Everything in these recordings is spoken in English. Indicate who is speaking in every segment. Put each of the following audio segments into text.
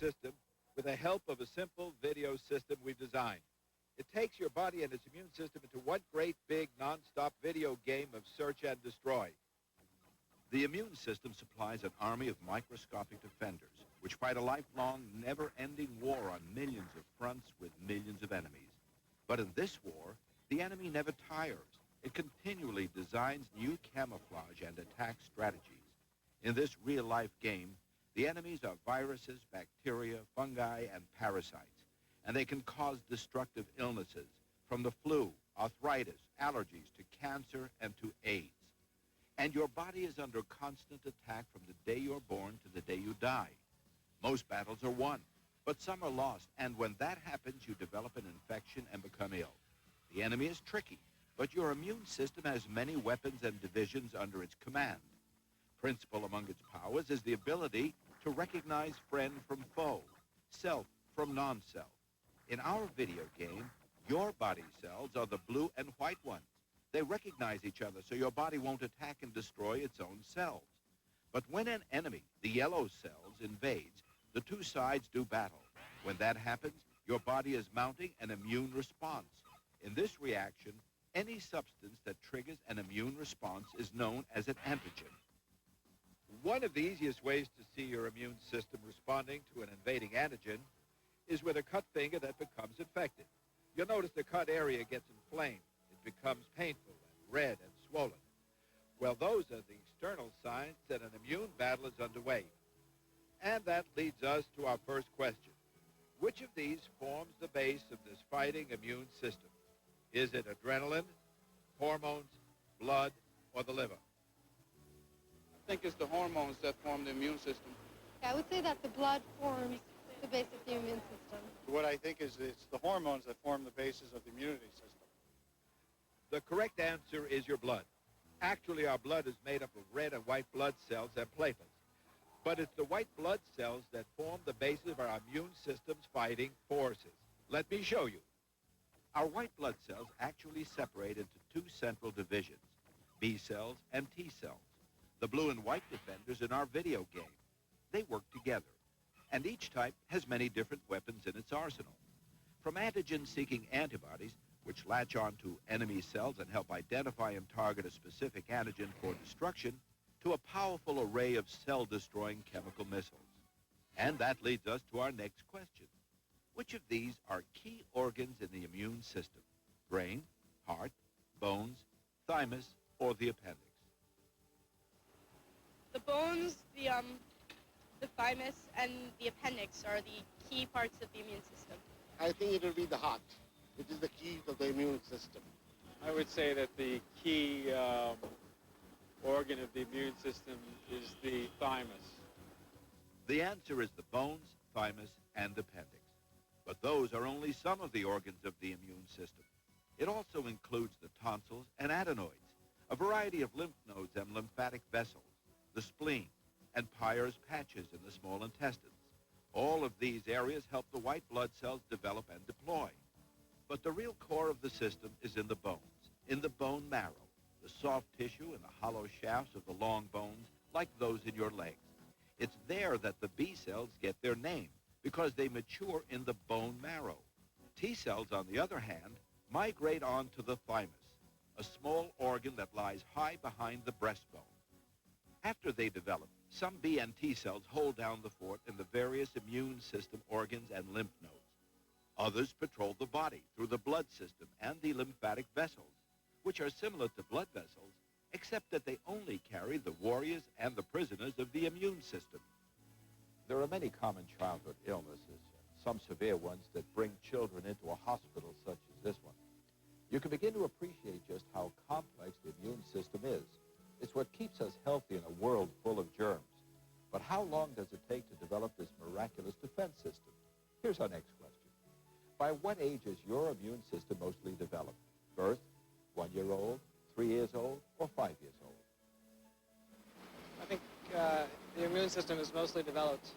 Speaker 1: system with the help of a simple video system we've designed. It takes your body and its immune system into one great big non-stop video game of search and destroy. The immune system supplies an army of microscopic defenders which fight a lifelong, never-ending war on millions of fronts with millions of enemies. But in this war, the enemy never tires. It continually designs new camouflage and attack strategies. In this real-life game, the enemies are viruses, bacteria, fungi, and parasites, and they can cause destructive illnesses, from the flu, arthritis, allergies, to cancer, and to AIDS. And your body is under constant attack from the day you're born to the day you die. Most battles are won, but some are lost, and when that happens, you develop an infection and become ill. The enemy is tricky, but your immune system has many weapons and divisions under its command. Principal among its powers is the ability to recognize friend from foe, self from non-self. In our video game, your body cells are the blue and white ones. They recognize each other so your body won't attack and destroy its own cells. But when an enemy, the yellow cells, invades, the two sides do battle. When that happens, your body is mounting an immune response. In this reaction, any substance that triggers an immune response is known as an antigen. One of the easiest ways to see your immune system responding to an invading antigen is with a cut finger that becomes infected. You'll notice the cut area gets inflamed. It becomes painful and red and swollen. Well, those are the external signs that an immune battle is underway. And that leads us to our first question. Which of these forms the base of this fighting immune system? Is it adrenaline, hormones, blood, or the liver?
Speaker 2: I think it's the hormones that form the immune system.
Speaker 3: Yeah, I would say that the blood forms the base of the immune system.
Speaker 4: What I think is it's the hormones that form the basis of the immunity system.
Speaker 1: The correct answer is your blood. Actually, our blood is made up of red and white blood cells and platelets. But it's the white blood cells that form the basis of our immune system's fighting forces. Let me show you. Our white blood cells actually separate into two central divisions, B cells and T cells. The blue and white defenders in our video game. They work together. And each type has many different weapons in its arsenal. From antigen-seeking antibodies, which latch onto enemy cells and help identify and target a specific antigen for destruction, to a powerful array of cell-destroying chemical missiles. And that leads us to our next question. Which of these are key organs in the immune system? Brain, heart, bones, thymus, or the appendix?
Speaker 5: The bones, the thymus, and the appendix are the key parts of the immune system.
Speaker 6: I think it will be the heart. It is the key of the immune system.
Speaker 7: I would say that the key organ of the immune system is the thymus.
Speaker 1: The answer is the bones, thymus, and appendix. But those are only some of the organs of the immune system. It also includes the tonsils and adenoids, a variety of lymph nodes and lymphatic vessels, the spleen, and Peyer's patches in the small intestines. All of these areas help the white blood cells develop and deploy. But the real core of the system is in the bones, in the bone marrow, the soft tissue and the hollow shafts of the long bones, like those in your legs. It's there that the B cells get their name, because they mature in the bone marrow. T cells, on the other hand, migrate on to the thymus, a small organ that lies high behind the breastbone. After they develop, some B and T cells hold down the fort in the various immune system organs and lymph nodes. Others patrol the body through the blood system and the lymphatic vessels, which are similar to blood vessels, except that they only carry the warriors and the prisoners of the immune system. There are many common childhood illnesses, some severe ones that bring children into a hospital such as this one. You can begin to appreciate just how complex the immune system is. It's what keeps us healthy in a world full of germs. But how long does it take to develop this miraculous defense system? Here's our next question. By what age is your immune system mostly developed? Birth, 1 year old, 3 years old, or 5 years old?
Speaker 8: I think the immune system is mostly developed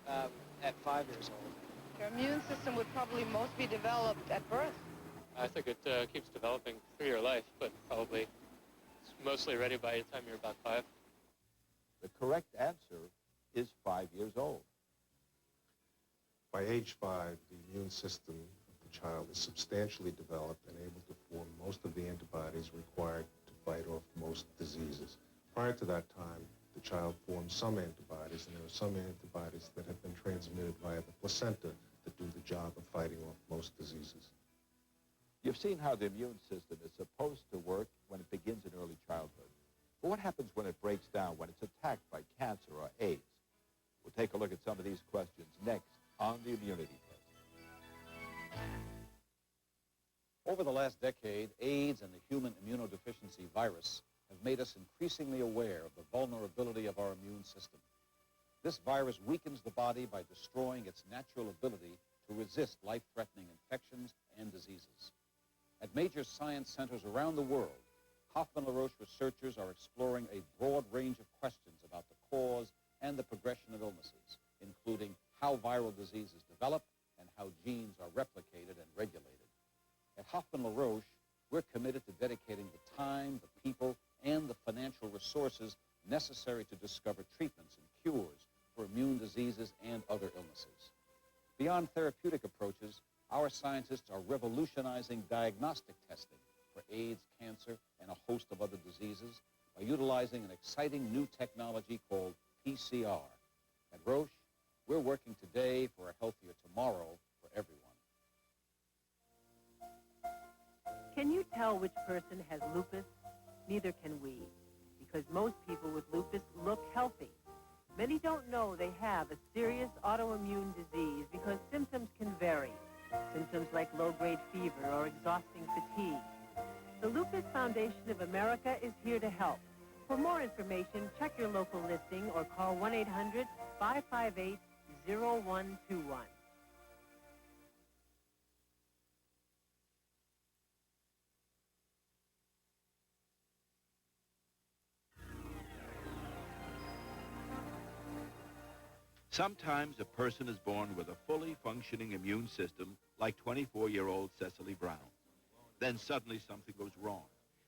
Speaker 8: at 5 years old.
Speaker 3: Your immune system would probably most be developed at birth.
Speaker 9: I think it keeps developing through your life, but probably it's mostly ready by the time you're about 5.
Speaker 1: The correct answer is 5 years old.
Speaker 10: By age 5, the immune system of the child is substantially developed and able to form most of the antibodies required to fight off most diseases. Prior to that time, the child forms some antibodies, and there are some antibodies that have been transmitted via the placenta that do the job of fighting off most diseases.
Speaker 1: You've seen how the immune system is supposed to work when it begins in early childhood. But what happens when it breaks down, when it's attacked by cancer or AIDS? We'll take a look at some of these questions next on the Immunity Test.
Speaker 11: Over the last decade, AIDS and the human immunodeficiency virus have made us increasingly aware of the vulnerability of our immune system. This virus weakens the body by destroying its natural ability to resist life-threatening infections and diseases. At major science centers around the world, Hoffman-LaRoche researchers are exploring a broad range of questions about the cause and the progression of illnesses, including how viral diseases develop and how genes are replicated and regulated. At Hoffman-LaRoche, we're committed to dedicating the time, the people, and the financial resources necessary to discover treatments and cures for immune diseases and other illnesses. Beyond therapeutic approaches, our scientists are revolutionizing diagnostic testing for AIDS, cancer, and a host of other diseases by utilizing an exciting new technology called PCR. At Roche, we're working today for a healthier tomorrow for everyone.
Speaker 12: Can you tell which person has lupus? Neither can we, because most people with lupus look healthy. Many don't know they have a serious autoimmune disease because symptoms can vary. Symptoms like low-grade fever or exhausting fatigue. The Lupus Foundation of America is here to help. For more information, check your local listing or call 1-800-558-0121.
Speaker 1: Sometimes a person is born with a fully functioning immune system like 24-year-old Cecily Brown. Then suddenly something goes wrong.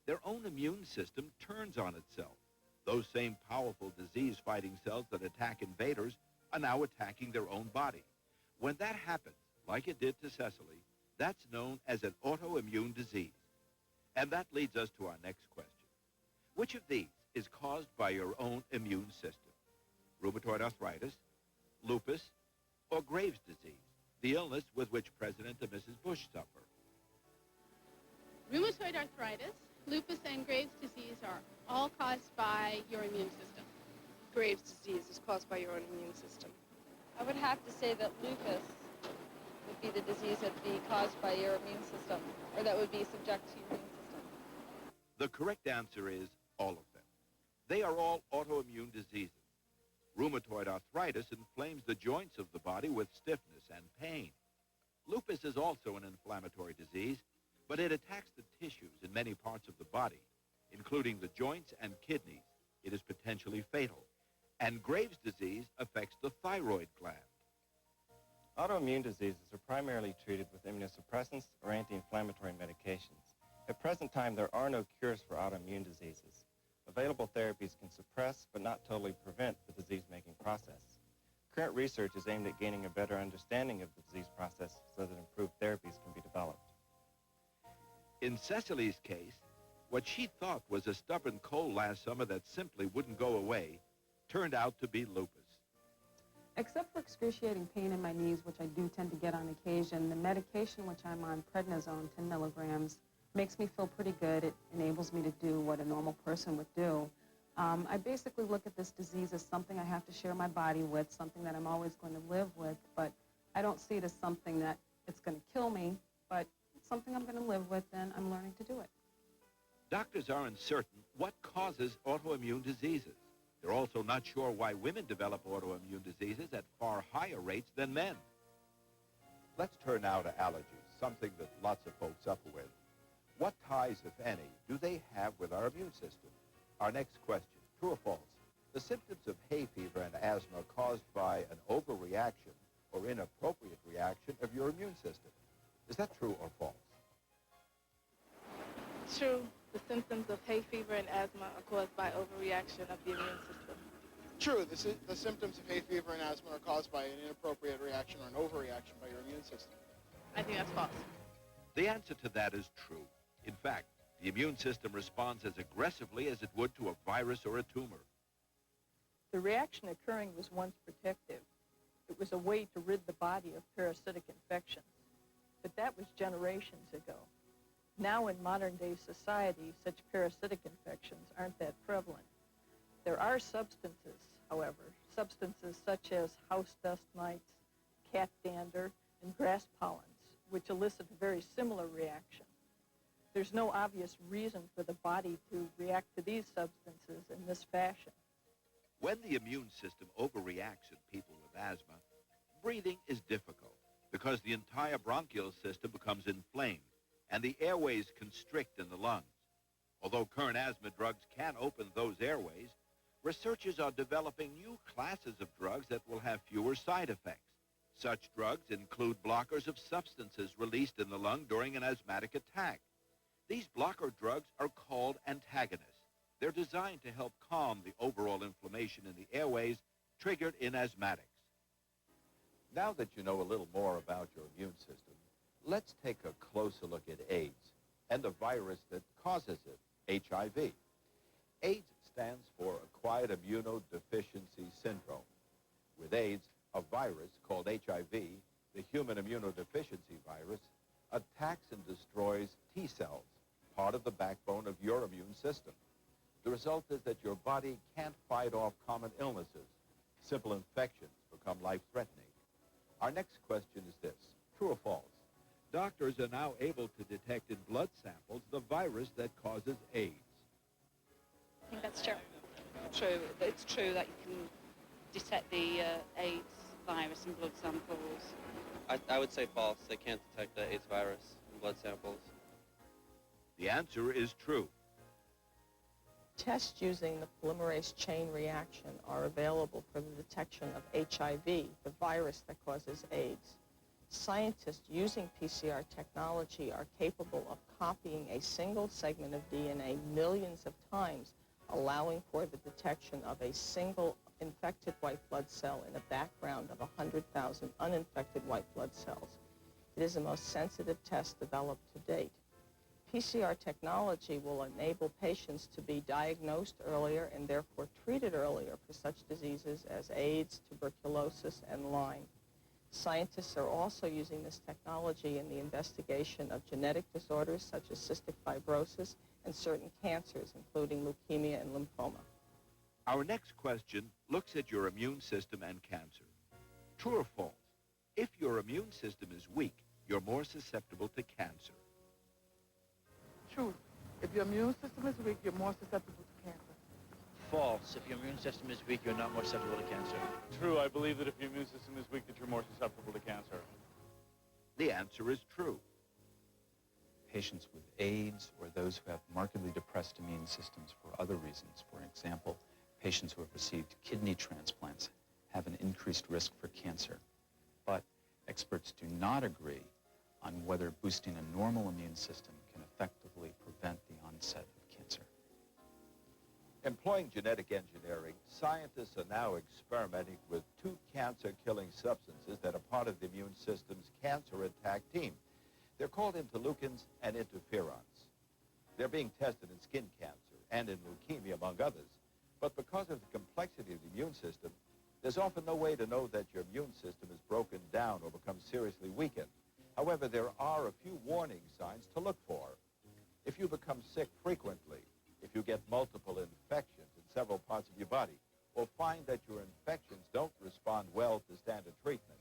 Speaker 1: Their own immune system turns on itself. Those same powerful disease-fighting cells that attack invaders are now attacking their own body. When that happens, like it did to Cecily, that's known as an autoimmune disease. And that leads us to our next question. Which of these is caused by your own immune system? Rheumatoid arthritis, lupus, or Graves' disease, the illness with which President and Mrs. Bush suffer?
Speaker 5: Rheumatoid arthritis, lupus, and Graves' disease are all caused by your immune system.
Speaker 13: Graves' disease is caused by your own immune system.
Speaker 14: I would have to say that lupus would be the disease that would be caused by your immune system, or that would be subject to your immune system.
Speaker 1: The correct answer is all of them. They are all autoimmune diseases. Rheumatoid arthritis inflames the joints of the body with stiffness and pain. Lupus is also an inflammatory disease, but it attacks the tissues in many parts of the body, including the joints and kidneys. It is potentially fatal. And Graves' disease affects the thyroid gland.
Speaker 15: Autoimmune diseases are primarily treated with immunosuppressants or anti-inflammatory medications. At present time, there are no cures for autoimmune diseases. Available therapies can suppress but not totally prevent the disease-making process. Current research is aimed at gaining a better understanding of the disease process so that improved therapies can be developed.
Speaker 1: In Cecily's case, what she thought was a stubborn cold last summer that simply wouldn't go away turned out to be lupus.
Speaker 16: Except for excruciating pain in my knees, which I do tend to get on occasion, the medication which I'm on, prednisone, 10 milligrams, makes me feel pretty good. It enables me to do what a normal person would do. I basically look at this disease as something I have to share my body with, something that I'm always going to live with, but I don't see it as something that it's going to kill me, but it's something I'm going to live with, and I'm learning to do it.
Speaker 1: Doctors are uncertain what causes autoimmune diseases. They're also not sure why women develop autoimmune diseases at far higher rates than men. Let's turn now to allergies, something that lots of folks suffer with. What ties, if any, do they have with our immune system? Our next question, true or false? The symptoms of hay fever and asthma are caused by an overreaction or inappropriate reaction of your immune system. Is that true or false?
Speaker 13: True. The symptoms of hay fever and asthma are caused by overreaction of the immune system.
Speaker 6: True, the symptoms of hay fever and asthma are caused by an inappropriate reaction or an overreaction by your immune system.
Speaker 14: I think that's false.
Speaker 1: The answer to that is true. In fact, the immune system responds as aggressively as it would to a virus or a tumor.
Speaker 17: The reaction occurring was once protective. It was a way to rid the body of parasitic infections. But that was generations ago. Now in modern-day society, such parasitic infections aren't that prevalent. There are substances, however, substances such as house dust mites, cat dander, and grass pollens, which elicit a very similar reaction. There's no obvious reason for the body to react to these substances in this fashion.
Speaker 1: When the immune system overreacts in people with asthma, breathing is difficult because the entire bronchial system becomes inflamed and the airways constrict in the lungs. Although current asthma drugs can open those airways, researchers are developing new classes of drugs that will have fewer side effects. Such drugs include blockers of substances released in the lung during an asthmatic attack. These blocker drugs are called antagonists. They're designed to help calm the overall inflammation in the airways triggered in asthmatics.
Speaker 18: Now that you know a little more about your immune system, let's take a closer look at AIDS and the virus that causes it, HIV. AIDS stands for Acquired Immunodeficiency Syndrome. With AIDS, a virus called HIV, the human immunodeficiency virus, attacks and destroys T cells, part of the backbone of your immune system. The result is that your body can't fight off common illnesses. Simple infections become life-threatening. Our next question is this: true or false?
Speaker 1: Doctors are now able to detect in blood samples the virus that causes AIDS.
Speaker 14: I think that's true.
Speaker 19: True. It's true that you can detect the AIDS virus in blood samples.
Speaker 20: I would say false. They can't detect the AIDS virus in blood samples.
Speaker 1: The answer is true.
Speaker 21: Tests using the polymerase chain reaction are available for the detection of HIV, the virus that causes AIDS. Scientists using PCR technology are capable of copying a single segment of DNA millions of times, allowing for the detection of a single infected white blood cell in a background of 100,000 uninfected white blood cells. It is the most sensitive test developed to date. PCR technology will enable patients to be diagnosed earlier and therefore treated earlier for such diseases as AIDS, tuberculosis, and Lyme. Scientists are also using this technology in the investigation of genetic disorders such as cystic fibrosis and certain cancers, including leukemia and lymphoma.
Speaker 1: Our next question looks at your immune system and cancer. True or false? If your immune system is weak, you're more susceptible to cancer.
Speaker 22: True. If your immune system is weak, you're more susceptible to cancer.
Speaker 23: False. If your immune system is weak, you're not more susceptible to cancer.
Speaker 4: True. I believe that if your immune system is weak, that you're more susceptible to cancer.
Speaker 1: The answer is true.
Speaker 24: Patients with AIDS or those who have markedly depressed immune systems for other reasons, for example, patients who have received kidney transplants, have an increased risk for cancer. But experts do not agree on whether boosting a normal immune system can effectively prevent the onset of cancer.
Speaker 18: Employing genetic engineering, scientists are now experimenting with two cancer-killing substances that are part of the immune system's cancer attack team. They're called interleukins and interferons. They're being tested in skin cancer and in leukemia, among others. But because of the complexity of the immune system, there's often no way to know that your immune system is broken down or becomes seriously weakened. However, there are a few warning signs to look for. If you become sick frequently, if you get multiple infections in several parts of your body, or find that your infections don't respond well to standard treatment,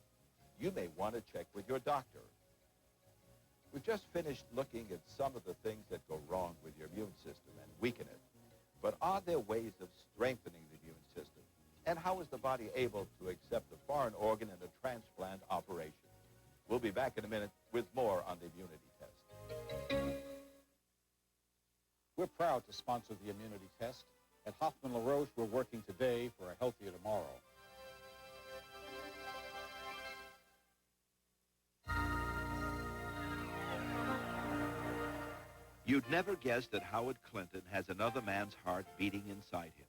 Speaker 18: you may want to check with your doctor. We've just finished looking at some of the things that go wrong with your immune system and weaken it. But are there ways of strengthening the immune system? And how is the body able to accept a foreign organ in a transplant operation? We'll be back in a minute with more on the immunity test.
Speaker 11: We're proud to sponsor the immunity test. At Hoffman LaRoche, we're working today for a healthier tomorrow.
Speaker 1: You'd never guess that Howard Clinton has another man's heart beating inside him.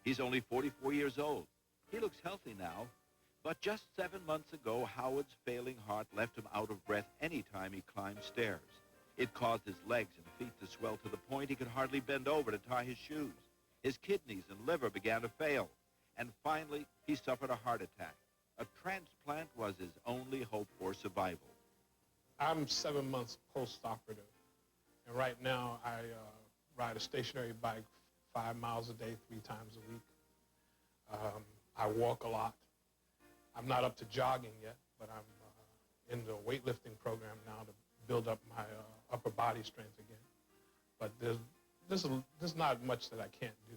Speaker 1: He's only 44 years old, He looks healthy now, but just 7 months ago, Howard's failing heart left him out of breath any time he climbed stairs. It caused his legs and feet to swell to the point he could hardly bend over to tie his shoes. His kidneys and liver began to fail, and finally, he suffered a heart attack. A transplant was his only hope for survival.
Speaker 2: I'm 7 months post-operative, and right now I ride a stationary bike 5 miles a day, 3 times a week. I walk a lot. I'm not up to jogging yet, but I'm in the weightlifting program now to build up my upper body strength again. But there's not much that I can't do.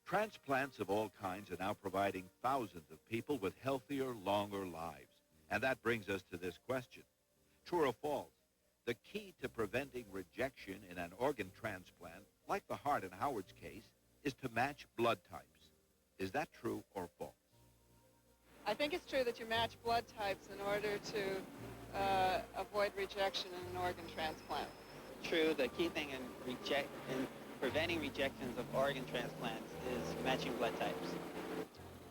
Speaker 1: Transplants of all kinds are now providing thousands of people with healthier, longer lives. And that brings us to this question. True or false? The key to preventing rejection in an organ transplant, like the heart in Howard's case, is to match blood types. Is that true or false?
Speaker 13: I think it's true that you match blood types in order to avoid rejection in an organ transplant.
Speaker 20: True, the key thing in preventing rejections of organ transplants is matching blood types.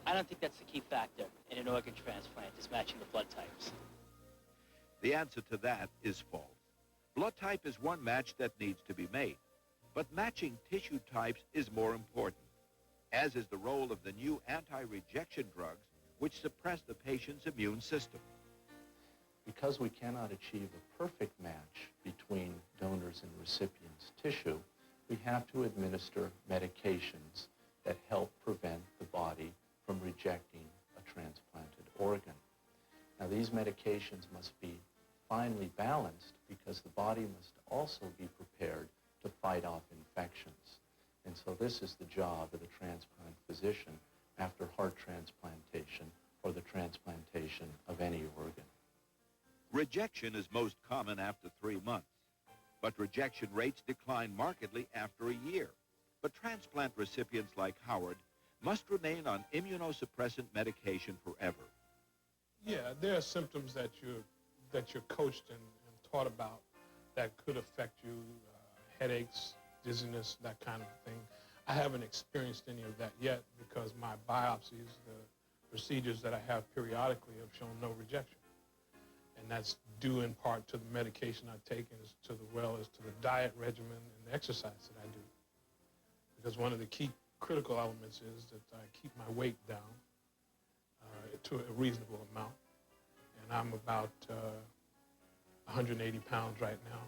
Speaker 3: I don't think that's the key factor in an organ transplant, is matching the blood types.
Speaker 1: The answer to that is false. Blood type is one match that needs to be made, but matching tissue types is more important, as is the role of the new anti-rejection drugs which suppress the patient's immune system.
Speaker 24: Because we cannot achieve a perfect match between donors and recipients' tissue, we have to administer medications that help prevent the body from rejecting a transplanted organ. Now, these medications must be finely balanced because the body must also be prepared to fight off infections. And so this is the job of the transplant physician after heart transplantation or the transplantation of any organ.
Speaker 1: Rejection is most common after 3 months, but rejection rates decline markedly after a year. But transplant recipients like Howard must remain on immunosuppressant medication forever.
Speaker 2: Yeah, there are symptoms that you're coached and taught about that could affect you, headaches, dizziness, that kind of thing. I haven't experienced any of that yet because my biopsies, the procedures that I have periodically, have shown no rejection. And that's due in part to the medication I take and as to the diet regimen and the exercise that I do. Because one of the key critical elements is that I keep my weight down to a reasonable amount. And I'm about 180 pounds right now.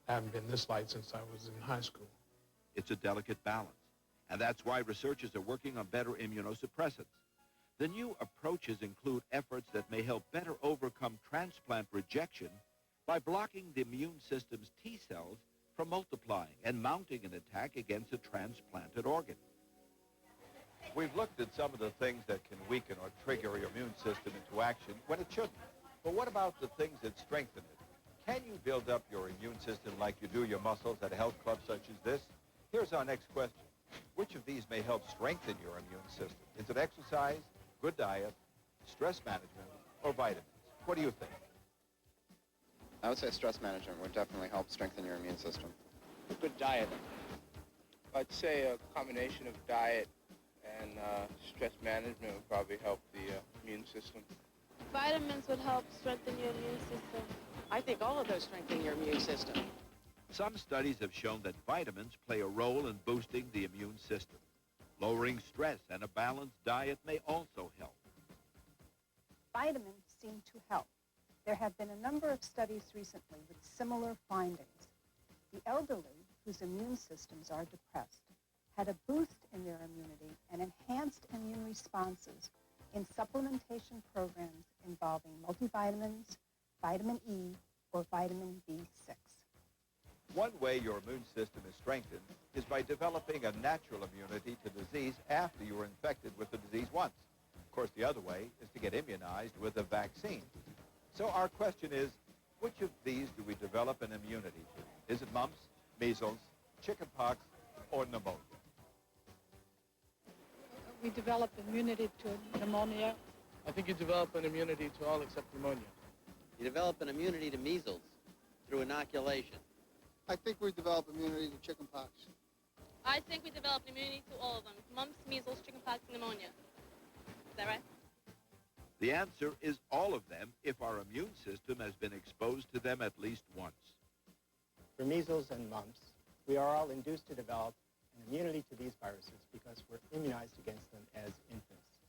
Speaker 2: I haven't been this light since I was in high school.
Speaker 1: It's a delicate balance, and that's why researchers are working on better immunosuppressants. The new approaches include efforts that may help better overcome transplant rejection by blocking the immune system's T cells from multiplying and mounting an attack against a transplanted organ. We've looked at some of the things that can weaken or trigger your immune system into action when it shouldn't. But what about the things that strengthen it? Can you build up your immune system like you do your muscles at a health club such as this? Here's our next question. Which of these may help strengthen your immune system? Is it exercise, good diet, stress management, or vitamins? What do you think?
Speaker 7: I would say stress management would definitely help strengthen your immune system.
Speaker 8: Good diet. I'd say a combination of diet and stress management would probably help the immune system.
Speaker 5: Vitamins would help strengthen your immune system.
Speaker 3: I think all of those strengthen your immune system.
Speaker 1: Some studies have shown that vitamins play a role in boosting the immune system. Lowering stress and a balanced diet may also help.
Speaker 25: Vitamins seem to help. There have been a number of studies recently with similar findings. The elderly, whose immune systems are depressed, had a boost in their immunity and enhanced immune responses in supplementation programs involving multivitamins, vitamin E, or vitamin B6.
Speaker 1: One way your immune system is strengthened is by developing a natural immunity to disease after you were infected with the disease once. Of course, the other way is to get immunized with a vaccine. So our question is, which of these do we develop an immunity to? Is it mumps, measles, chickenpox, or pneumonia?
Speaker 17: We develop immunity to pneumonia.
Speaker 8: I think you develop an immunity to all except pneumonia.
Speaker 20: You develop an immunity to measles through inoculation.
Speaker 6: I think we develop immunity to chickenpox.
Speaker 5: I think we develop immunity to all of them. Mumps, measles, chickenpox, and pneumonia.
Speaker 9: that right?
Speaker 1: The answer is all of them if our immune system has been exposed to them at least once.
Speaker 10: For measles and mumps, we are all induced to develop an immunity to these viruses because we're immunized against them as infants.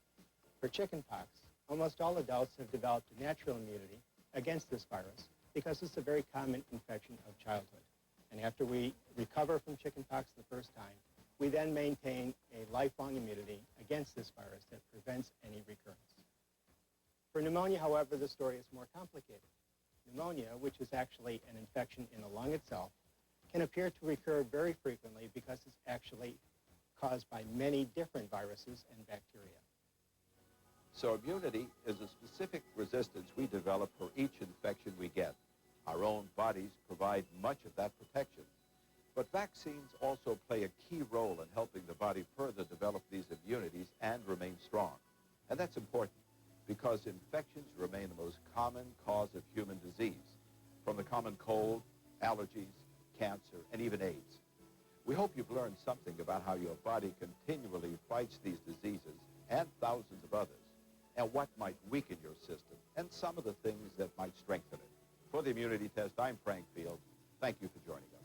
Speaker 10: For chickenpox, almost all adults have developed a natural immunity against this virus because it's a very common infection of childhood. And after we recover from chickenpox the first time, we then maintain a lifelong immunity against this virus that prevents any recurrence. For pneumonia, however, the story is more complicated. Pneumonia, which is actually an infection in the lung itself, can appear to recur very frequently because it's actually caused by many different viruses and bacteria.
Speaker 18: So immunity is a specific resistance we develop for each infection we get. Our own bodies provide much of that protection. But vaccines also play a key role in helping the body further develop these immunities and remain strong. And that's important because infections remain the most common cause of human disease, from the common cold, allergies, cancer, and even AIDS. We hope you've learned something about how your body continually fights these diseases and thousands of others, and what might weaken your system, and some of the things that might strengthen it. For the Immunity Test, I'm Frank Field. Thank you for joining us.